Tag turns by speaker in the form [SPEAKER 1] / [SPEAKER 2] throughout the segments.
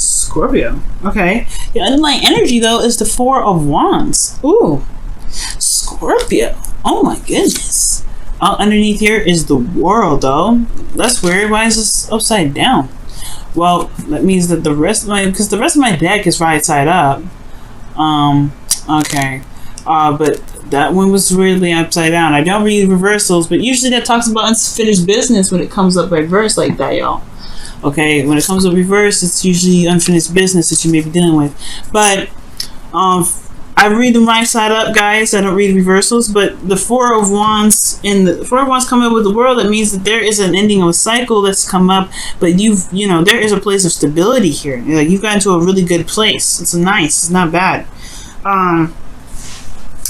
[SPEAKER 1] Scorpio. Okay. The underlying energy, though, is the Four of Wands. Ooh. Scorpio. Oh, my goodness. Underneath here is the World, though. That's weird. Why is this upside down? Well, that means that the rest of my deck is right side up. Okay. But that one was weirdly upside down. I don't read reversals, but usually that talks about unfinished business when it comes up reverse like that, y'all. Okay, when it comes up reverse, it's usually unfinished business that you may be dealing with. But I read them right side up, guys. I don't read reversals, but the Four of Wands come up with the World. That means that there is an ending of a cycle that's come up, but there is a place of stability here. Like, you've gotten to a really good place. It's nice. It's not bad.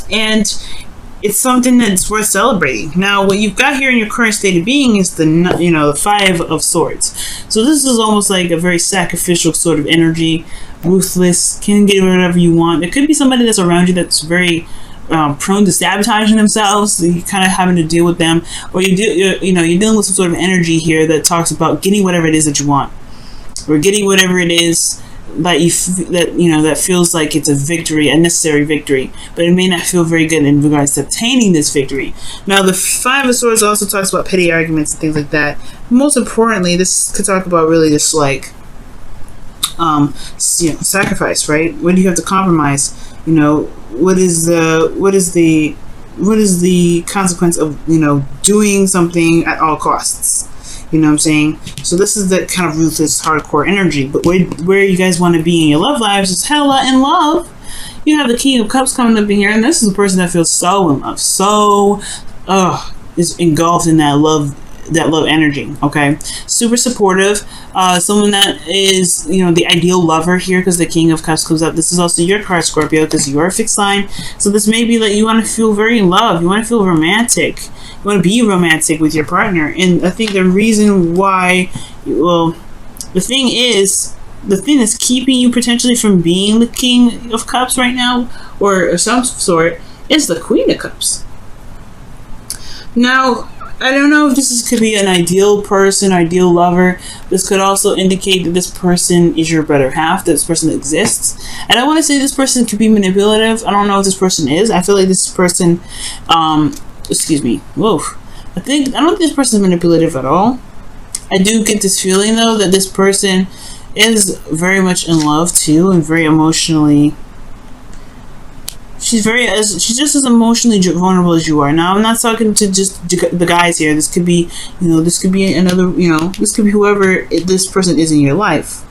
[SPEAKER 1] And it's something that's worth celebrating. Now, what you've got here in your current state of being is the Five of Swords. So this is almost like a very sacrificial sort of energy, ruthless, can get whatever you want. It could be somebody that's around you that's very prone to sabotaging themselves. So you're kind of having to deal with them, or you're dealing with some sort of energy here that talks about getting whatever it is that you want, or getting whatever it is that feels like it's a victory, a necessary victory, but it may not feel very good in regards to obtaining this victory. Now, the Five of Swords also talks about petty arguments and things like that. Most importantly, this could talk about really just like sacrifice, right? What do you have to compromise? What is the consequence of doing something at all costs? You know what I'm saying? So this is that kind of ruthless, hardcore energy. But where you guys want to be in your love lives is hella in love. You have the King of Cups coming up in here, and this is a person that feels so in love, is engulfed in that love energy. Okay, super supportive. Someone that is the ideal lover here, because the King of Cups comes up. This is also your card, Scorpio, because you are a fixed sign. So this may be that you want to feel very in love. You want to feel romantic. You want to be romantic with your partner. And I think the reason why, the thing that's keeping you potentially from being the King of Cups right now, or some sort, is the Queen of Cups. Now, I don't know if could be an ideal person, ideal lover. This could also indicate that this person is your better half, that this person exists. And I want to say this person could be manipulative. I don't know if this person is. I feel like this person, excuse me. Whoa. I don't think this person is manipulative at all. I do get this feeling, though, that this person is very much in love, too, and very emotionally. She's just as emotionally vulnerable as you are. Now, I'm not talking to just the guys here. This could be, this could be another, this could be whoever this person is in your life.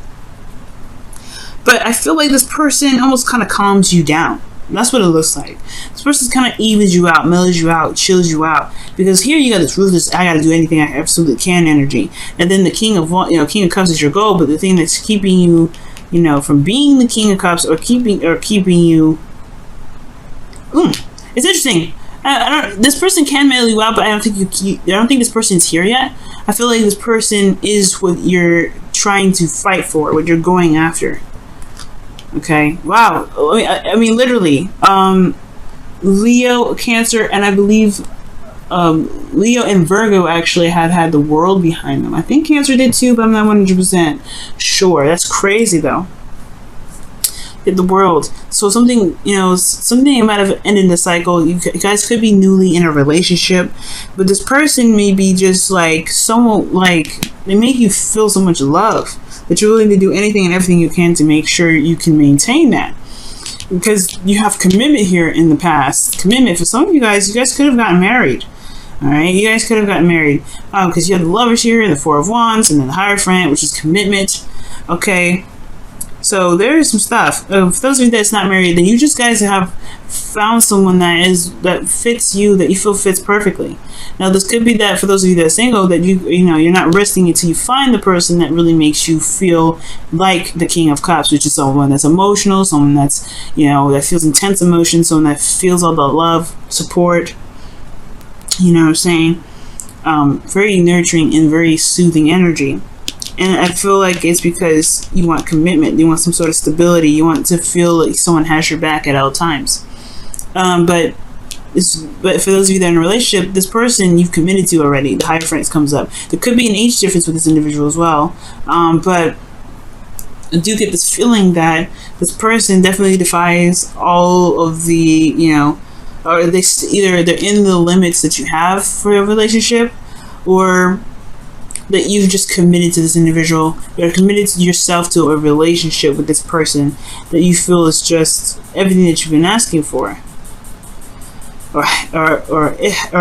[SPEAKER 1] But I feel like this person almost kind of calms you down. That's what it looks like. This person kind of evens you out, mellows you out, chills you out. Because here you got this ruthless, I got to do anything I absolutely can energy. And then the King of Cups is your goal, but the thing that's keeping you, from being the King of Cups or keeping you. It's interesting. This person can mail you out, but I don't think this person's here yet. I feel like this person is what you're trying to fight for, what you're going after. Okay. Wow. I mean, literally. Leo, Cancer, and I believe Leo and Virgo actually had the World behind them. I think Cancer did too, but I'm not 100% sure. That's crazy, though. The World. So something might have ended the cycle. You guys could be newly in a relationship, but this person may be just like someone, like they make you feel so much love that you're willing to do anything and everything you can to make sure you can maintain that, because you have commitment here in the past. Commitment for some of you guys could have gotten married. All right, you guys could have gotten married because you have the Lovers here, the Four of Wands, and then the Hierophant, which is commitment. Okay. So there is some stuff. For those of you that's not married, then you just guys have found someone that fits you, that you feel fits perfectly. Now, this could be that for those of you that are single, that you're not resting until you find the person that really makes you feel like the King of Cups, which is someone that's emotional, someone that's that feels intense emotion, someone that feels all the love, support. You know what I'm saying? Very nurturing and very soothing energy. And I feel like it's because you want commitment, you want some sort of stability, you want to feel like someone has your back at all times. But for those of you that are in a relationship, this person you've committed to already. The Hierophant comes up. There could be an age difference with this individual as well. But I do get this feeling that this person definitely defies all of the, you know, or either they're in the limits that you have for a relationship, or that you've just committed to this individual. You're committed to yourself to a relationship with this person that you feel is just everything that you've been asking for. Or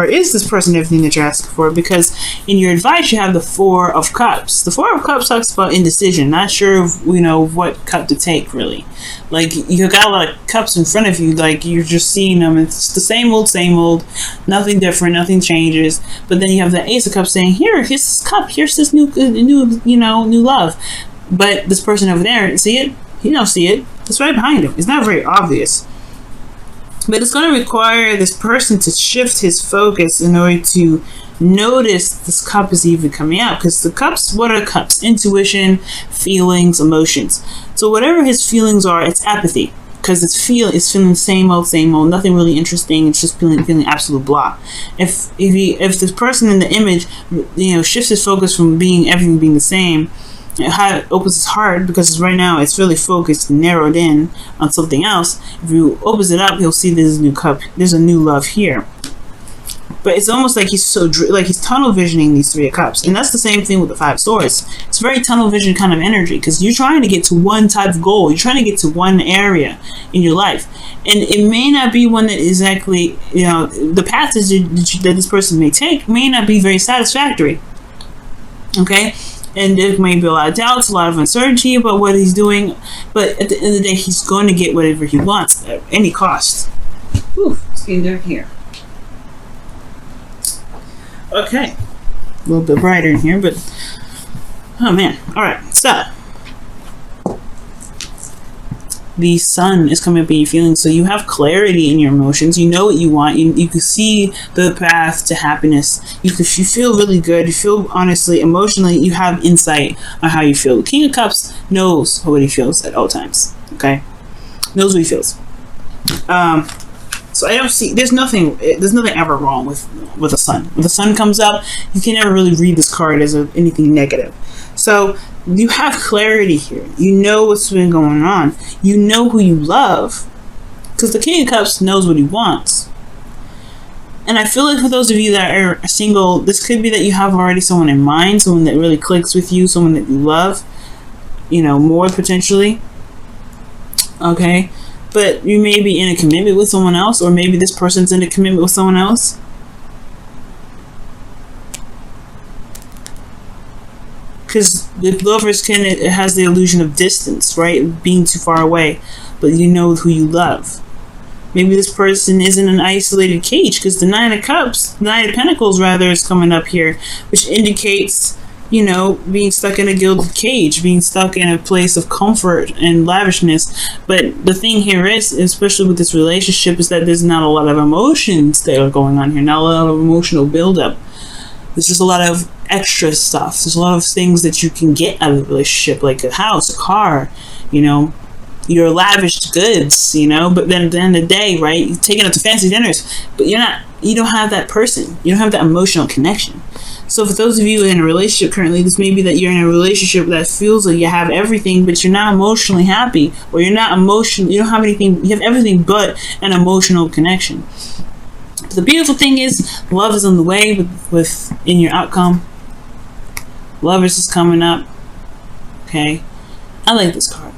[SPEAKER 1] is this person everything that you're asking for? Because in your advice, you have the Four of Cups. The Four of Cups talks about indecision, not sure of, you know, what cup to take, really. Like, you got a lot of cups in front of you, like, you're just seeing them. It's the same old, nothing different, nothing changes. But then you have the Ace of Cups saying, here's this cup, here's this new love. But this person over there, see it? He don't see it. It's right behind him. It's not very obvious. But it's going to require this person to shift his focus in order to notice this cup is even coming out. Because the cups, what are cups? Intuition, feelings, emotions. So whatever his feelings are, it's apathy. Because it's feeling the same old, nothing really interesting. It's just feeling absolute blah. If this person in the image, you know, shifts his focus from everything being the same, it opens his heart, because right now it's really focused, narrowed in on something else. If you opens it up, you'll see there's a new cup, there's a new love here. But it's almost like he's he's tunnel visioning these Three of Cups, and that's the same thing with the Five of Swords. It's very tunnel vision kind of energy, because you're trying to get to one type of goal, you're trying to get to one area in your life, and it may not be one that exactly, you know, the path that this person may take may not be very satisfactory. Okay. And there may be a lot of doubts, a lot of uncertainty about what he's doing. But at the end of the day, he's going to get whatever he wants at any cost. Whew, it's getting dark here. Okay. A little bit brighter in here, but... oh, man. Alright, so... the sun is coming up in your feelings, so you have clarity in your emotions. You know what you want. You can see the path to happiness. You feel really good. You feel, honestly, emotionally, you have insight on how you feel. The King of Cups knows what he feels at all times. Okay, knows what he feels. So I don't see. There's nothing ever wrong with the sun. When the sun comes up, you can never really read this card as anything negative. So you have clarity here. You know what's been going on. You know who you love, because the King of Cups knows what he wants. And I feel like for those of you that are single, this could be that you have already someone in mind, someone that really clicks with you, someone that you love, you know, more potentially. Okay, but you may be in a commitment with someone else, or maybe this person's in a commitment with someone else. Because the Lovers it has the illusion of distance, right? Being too far away, but you know who you love. Maybe this person is in an isolated cage, because the Nine of Pentacles rather, is coming up here, which indicates, you know, being stuck in a gilded cage, being stuck in a place of comfort and lavishness. But the thing here is, especially with this relationship, is that there's not a lot of emotions that are going on here, not a lot of emotional buildup. There's just a lot of extra stuff. There's a lot of things that you can get out of the relationship, like a house, a car, you know, your lavish goods, you know. But then at the end of the day, right, you're taking out to fancy dinners, but you don't have that person. You don't have that emotional connection. So for those of you in a relationship currently, this may be that you're in a relationship that feels like you have everything, but you're not emotionally happy, or you don't have anything, you have everything but an emotional connection. The beautiful thing is, love is on the way in your outcome. Lovers is coming up. Okay, I like this card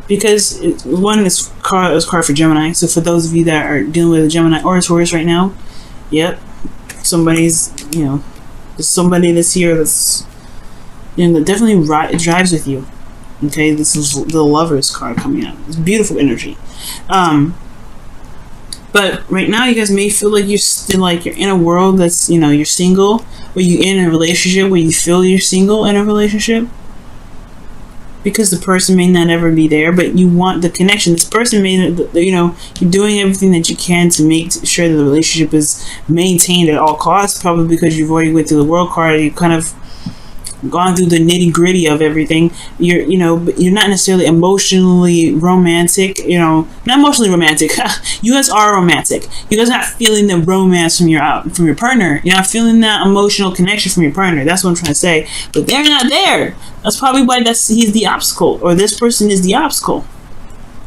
[SPEAKER 1] because this card is card for Gemini. So for those of you that are dealing with a Gemini or a Taurus right now, yep, somebody's, you know, there's somebody that's here that's, you know, that definitely drives with you. Okay, this is the Lovers card coming out. It's beautiful energy. But right now, you guys may feel like you're still you're in a world that's, you know, you're single, or you're in a relationship where you feel you're single in a relationship, because the person may not ever be there, but you want the connection. This person may, you know, you're doing everything that you can to make sure that the relationship is maintained at all costs, probably because you've already went through the World card. You kind of gone through the nitty gritty of everything. But you're not necessarily emotionally romantic. Not emotionally romantic. You guys are romantic. You guys are not feeling the romance from your partner. You're not feeling that emotional connection from your partner. That's what I'm trying to say. But they're not there. That's probably why he's the obstacle, or this person is the obstacle,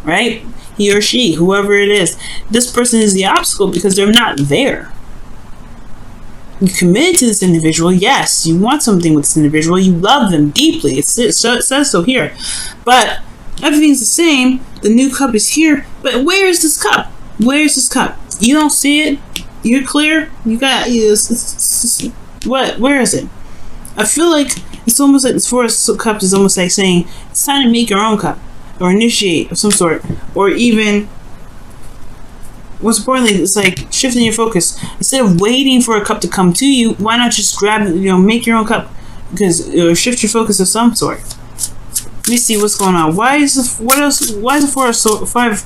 [SPEAKER 1] right? He or she, whoever it is, this person is the obstacle because they're not there. You committed to this individual. Yes, you want something with this individual. You love them deeply. It says so here. But everything's the same. The new cup is here. But where is this cup? Where is this cup? You don't see it. You're clear. You got what? Where is it? I feel like it's almost like this Four of Cups is almost like saying it's time to make your own cup, or initiate of some sort, or even. What's importantly, it's like shifting your focus. Instead of waiting for a cup to come to you, why not just grab it, make your own cup? Because shift your focus of some sort. Let me see what's going on. Why is the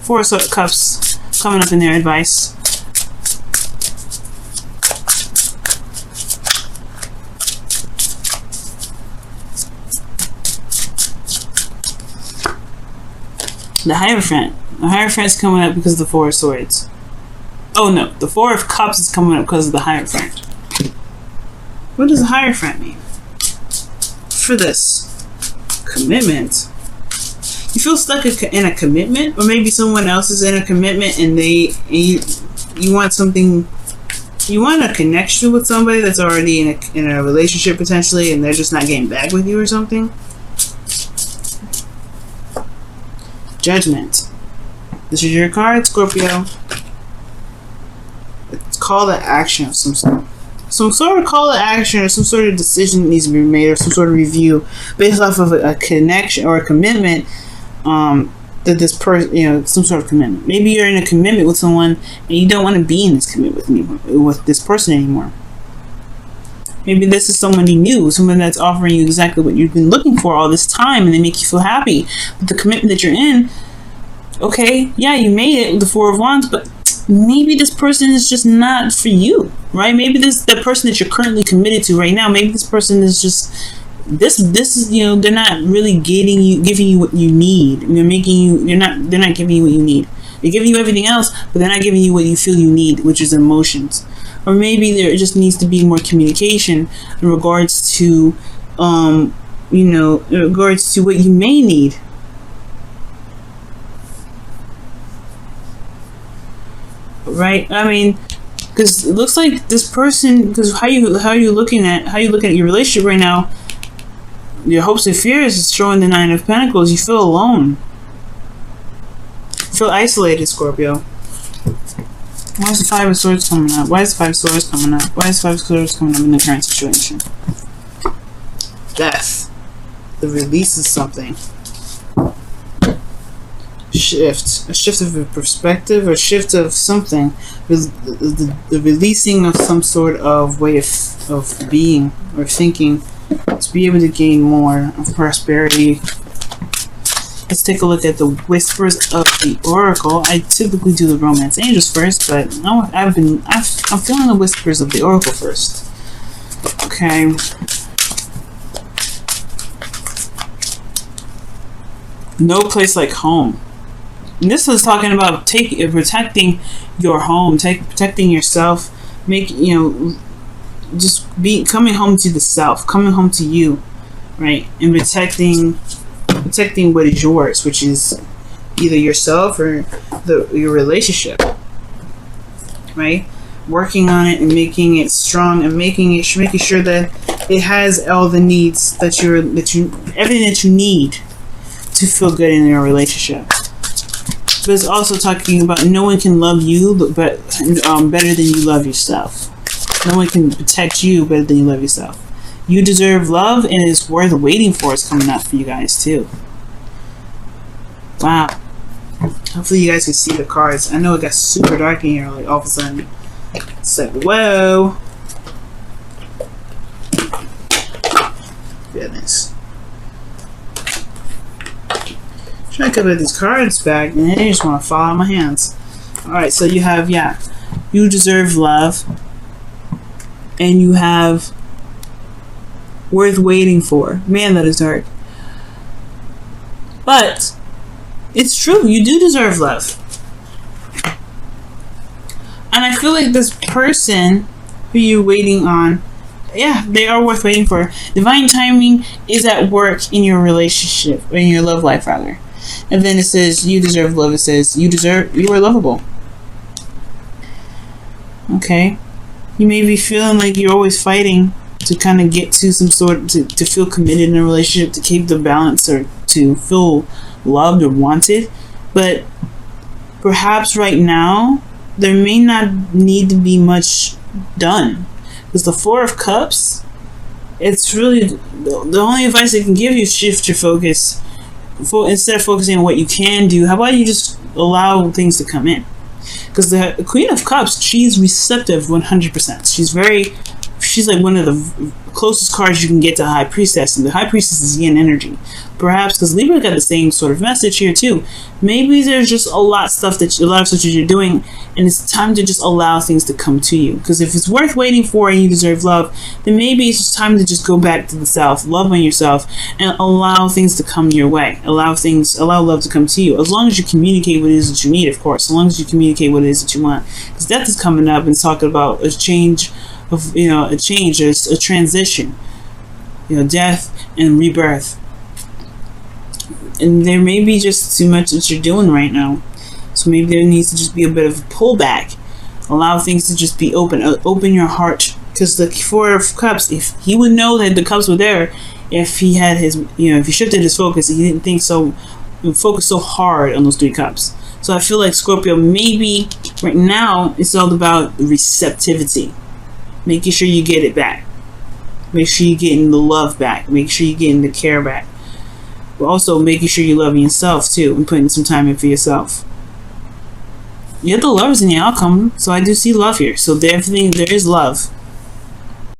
[SPEAKER 1] Four of Cups coming up in their advice? The Hierophant. The Hierophant's coming up because of the Four of Swords. Oh no, the Four of Cups is coming up because of the Hierophant. What does the Hierophant mean? For this commitment. You feel stuck in a commitment, or maybe someone else is in a commitment and you want something. You want a connection with somebody that's already in a relationship potentially, and they're just not getting back with you or something. Judgment. This is your card, Scorpio. Call to action of some sort. Some sort of call to action, or some sort of decision that needs to be made, or some sort of review based off of a connection or a commitment that this person, some sort of commitment. Maybe you're in a commitment with someone and you don't want to be in this commitment with this person anymore. Maybe this is someone you knew, someone that's offering you exactly what you've been looking for all this time, and they make you feel happy. But the commitment that you're in, okay, yeah, you made it with the Four of Wands, but maybe this person is just not for you, right? Maybe the person that you're currently committed to right now, maybe this person is just this is they're not really giving you what you need. They're not giving you what you need. They're giving you everything else, but they're not giving you what you feel you need, which is emotions. Or maybe there just needs to be more communication in regards to in regards to what you may need. Right? I mean, because it looks like this person, because how you looking at your relationship right now, your hopes and fears is showing the Nine of Pentacles. You feel alone. You feel isolated, Scorpio. Why is the Five of Swords coming up? Why is the Five of Swords coming up? Why is the Five of Swords coming up in the current situation? Death. The release of something. Shift. A shift of a perspective, or shift of something. The releasing of some sort of way of being or thinking to be able to gain more of prosperity. Let's take a look at the whispers of the Oracle. I typically do the Romance Angels first, but I'm feeling the whispers of the Oracle first. Okay. No place like home. And this is talking about protecting your home, protecting yourself, coming home to the self, coming home to you, right, and protecting what is yours, which is either yourself or your relationship, right? Working on it and making it strong, and making sure that it has all the needs everything that you need to feel good in your relationship. But it's also talking about no one can love you but better than you love yourself. No one can protect you better than you love yourself. You deserve love, and it's worth waiting for. It's coming up for you guys too. Wow. Hopefully you guys can see the cards. I know it got super dark in here, like all of a sudden. It's like, whoa. Goodness. Trying to get these cards back, and they just want to fall out of my hands. Alright, so you have, you deserve love. And you have worth waiting for. Man, that is dark. But it's true. You do deserve love. And I feel like this person who you're waiting on, yeah, they are worth waiting for. Divine timing is at work in your relationship, in your love life, rather. And then it says, you deserve love. It says, you are lovable. Okay. You may be feeling like you're always fighting to kind of get to some sort, to feel committed in a relationship, to keep the balance, or to feel loved or wanted. But perhaps right now, there may not need to be much done. Because the Four of Cups, it's really, the only advice I can give you is shift your focus. Instead of focusing on what you can do, how about you just allow things to come in? Because the Queen of Cups, she's receptive 100%. She's like one of the closest cards you can get to High Priestess, and the High Priestess is yin energy. Perhaps because Libra got the same sort of message here too. Maybe there's just a lot of stuff that you're doing, and it's time to just allow things to come to you. Because if it's worth waiting for and you deserve love, then maybe it's just time to just go back to the self, love on yourself, and allow things to come your way. Allow love to come to you. As long as you communicate what it is that you need, of course. As long as you communicate what it is that you want. Because death is coming up and talking about a change. A transition, death and rebirth, and there may be just too much that you're doing right now, so maybe there needs to just be a bit of a pullback. Allow things to just be open your heart, because the Four of Cups, if he would know that the cups were there, if he had his, if he shifted his focus, he didn't think so, focus so hard on those 3 cups. So I feel like Scorpio, maybe right now it's all about receptivity. Making sure you get it back. Make sure you're getting the love back. Make sure you're getting the care back. But also making sure you're loving yourself too, and putting some time in for yourself. You have the Lovers in the outcome, so I do see love here. So definitely there is love.